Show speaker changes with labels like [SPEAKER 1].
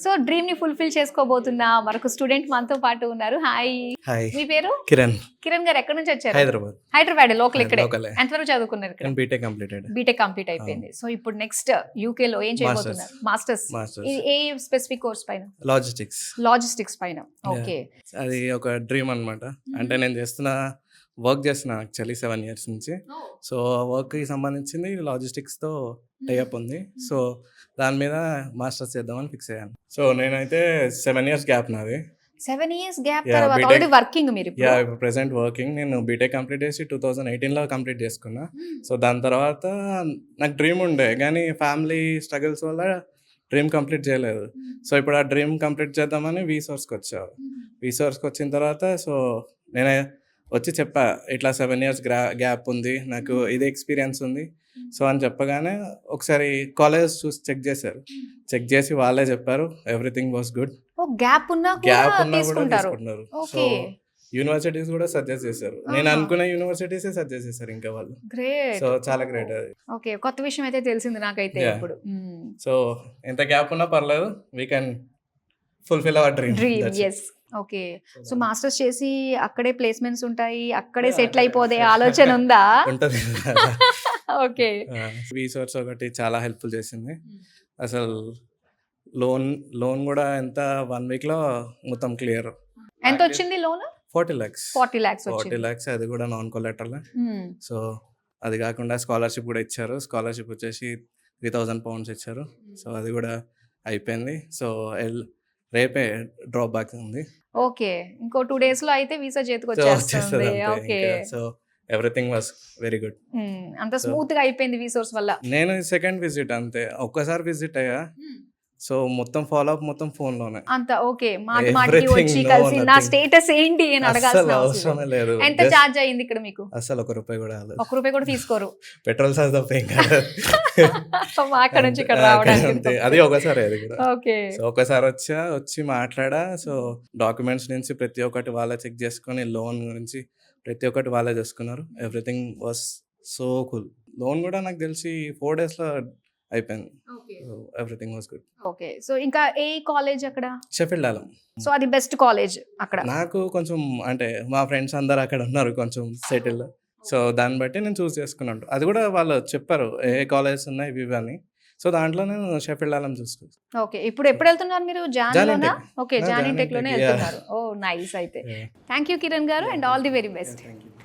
[SPEAKER 1] So dream ని fulfil చేసుకోబోతున్నా మరొక student మనతో పాటు ఉన్నారు. హాయ్,
[SPEAKER 2] హాయ్,
[SPEAKER 1] మీ పేరు?
[SPEAKER 2] కిరణ్.
[SPEAKER 1] కిరణ్ గారు ఎక్కడి నుంచి వచ్చారు?
[SPEAKER 2] హైదరాబాద్.
[SPEAKER 1] హైదరాబాద్ లోకల్ ఇక్కడే.
[SPEAKER 2] లోకలే.
[SPEAKER 1] ఎంతవరకు చదువుకున్నారు ఇక్కడ?
[SPEAKER 2] B Tech completed.
[SPEAKER 1] బీటెక్ కంప్లీట్ అయిపోయింది. సో ఇప్పుడు నెక్స్ట్ యూకే లో ఏం చేయబోతున్నారు? మాస్టర్స్. ఏ స్పెసిఫిక్ కోర్స్ పైన? లాజిస్టిక్స్ పైన. ఓకే,
[SPEAKER 2] అది ఒక డ్రీమ్ అన్నమాట. అంటే నేను వర్క్ చేస్తున్నా యాక్చువల్లీ 7 years నుంచి. సో వర్క్కి సంబంధించింది లాజిస్టిక్స్తో టైఅప్ ఉంది. సో దాని మీద మాస్టర్స్ చేద్దామని ఫిక్స్ అయ్యాను. సో నేనైతే 7 years గ్యాప్ నాది.
[SPEAKER 1] 7 years గ్యాప్ తర్వాత ఆల్రెడీ వర్కింగ్ మీరు?
[SPEAKER 2] ఇప్పుడు ప్రెసెంట్ వర్కింగ్. నేను బీటెక్ కంప్లీట్ చేసి 2018లో కంప్లీట్ చేసుకున్నా. సో దాని తర్వాత నాకు డ్రీమ్ ఉండే కానీ ఫ్యామిలీ స్ట్రగుల్స్ వల్ల డ్రీమ్ కంప్లీట్ చేయలేదు. సో ఇప్పుడు ఆ డ్రీమ్ కంప్లీట్ చేద్దామని వీసోర్స్కి వచ్చాను. వీసోర్స్కి వచ్చిన తర్వాత సో నేనే వచ్చి చెప్పా, ఇట్లా 7 years గ్యాప్ ఉంది, నాకు ఇదే ఎక్స్పీరియన్స్ ఉంది. సో అని చెప్పగానే ఒకసారి కాలేజ్ చూసి చెక్ చేశారు. చెక్ చేసి వాళ్ళే చెప్పారు ఎవ్రీథింగ్ వాస్ గుడ్.
[SPEAKER 1] గ్యాప్ ఉన్నా కూడా తీసుకుంటారు.
[SPEAKER 2] సో యూనివర్సిటీస్ కూడా సజెస్ట్ చేశారు. నేను అనుకున్న యూనివర్సిటీసే సజెస్ట్ చేశారు ఇంకా వాళ్ళు.
[SPEAKER 1] గ్రేట్.
[SPEAKER 2] సో చాలా గ్రేట్ అది.
[SPEAKER 1] ఓకే, కొత్త విషయం అయితే తెలిసింది నాకైతే ఇప్పుడు.
[SPEAKER 2] సో ఎంత గ్యాప్ ఉన్నా పర్లేదు, we can fulfil our dream.
[SPEAKER 1] Yes. Okay, so masters చేసి అక్కడే ప్లేస్మెంట్స్ ఉంటాయి, అక్కడే సెటిల్ అయిపోదే ఆలోచన ఉందా?
[SPEAKER 2] ఉంటది.
[SPEAKER 1] ఓకే.
[SPEAKER 2] వీసోర్స్ ఒకటి చాలా హెల్ప్ఫుల్ చేసింది. అసలు లోన్ కూడా ఎంత 1 week లో మొత్తం క్లియర్.
[SPEAKER 1] ఎంత వచ్చింది లోన్?
[SPEAKER 2] 40 lakhs.
[SPEAKER 1] 40 lakhs.
[SPEAKER 2] అది కూడా నాన్ కొలాటరల్. సో అది కాకుండా స్కాలర్షిప్ కూడా ఇచ్చారు. స్కాలర్షిప్ వచ్చేసి 3,000 pounds ఇచ్చారు. సో అది కూడా అయిపోయింది. సో రేపే డ్రాప్ బ్యాక్ ఉంది.
[SPEAKER 1] ఓకే, ఇంకో 2 days లో అయితే వీసా చేతికి వచ్చేస్తుంది. Okay,
[SPEAKER 2] so everything was very good.
[SPEAKER 1] అంత స్మూత్ గా అయిపోయింది వీసోర్స్ వల్ల.
[SPEAKER 2] నేను సెకండ్ విజిట్ అంతే, ఒక్కసారి విజిట్ అయ్యా. సో మొత్తం ఫాలో అప్ మొత్తం ఫోన్ లోనే
[SPEAKER 1] అంత. ఓకే, మాటికి వచ్చి కలిసి నా స్టేటస్ ఏంటి అని అడగాల్సిన
[SPEAKER 2] అవసరం లేదు.
[SPEAKER 1] ఎంత చార్జ్ అయ్యింది ఇక్కడ మీకు?
[SPEAKER 2] అసలు ₹1 కూడా రాలేదు.
[SPEAKER 1] ₹1 కూడా తీసుకోరు?
[SPEAKER 2] పెట్రోల్ చార్జ్ తప్ప ఏం కాదు.
[SPEAKER 1] అక్కడ నుంచి ఇక్కడ రావడానికి
[SPEAKER 2] అది ఒకసారి. అది కూడా
[SPEAKER 1] ఓకే.
[SPEAKER 2] సో ఒకసారి వచ్చి మాట్లాడా. సో డాక్యుమెంట్స్ నుంచి ప్రతి ఒక్కటి వాళ్ళే చెక్ చేసుకొని, లోన్ గురించి ప్రతి ఒక్కటి వాళ్ళే చేసుకున్నారు. Everything was so cool. Loan కూడా నాకు తెలిసి 4 days లో అయిపోయింది. Everything was good.
[SPEAKER 1] Okay, so ఇంకా ఏ కాలేజ్ అక్కడ?
[SPEAKER 2] షెఫీల్డ్ ఆలం.
[SPEAKER 1] సో అది బెస్ట్ కాలేజ్ అక్కడ?
[SPEAKER 2] నాకు కొంచెం అంటే మా ఫ్రెండ్స్ అందరు అక్కడ ఉన్నారు కొంచెం సెటిల్. సో దాన్ని బట్టి నేను చూస్ చేసుకున్నాను. అది కూడా వాళ్ళు చెప్పారు ఏ కాలేజెస్ ఉన్నాయి ఇవి అని. సో దాంట్లో నేను షెఫీల్డ్ ఆలం చూసుకున్నాను.
[SPEAKER 1] ఓకే, ఇప్పుడు ఎప్పుడు వెళ్తున్నారు మీరు? జాన్లోనా? ఓకే, జాన్ టెక్ లోనే వెళ్తున్నారు. ఓ నైస్. అయితే థ్యాంక్ యూ కిరణ్ గారు and all the very best.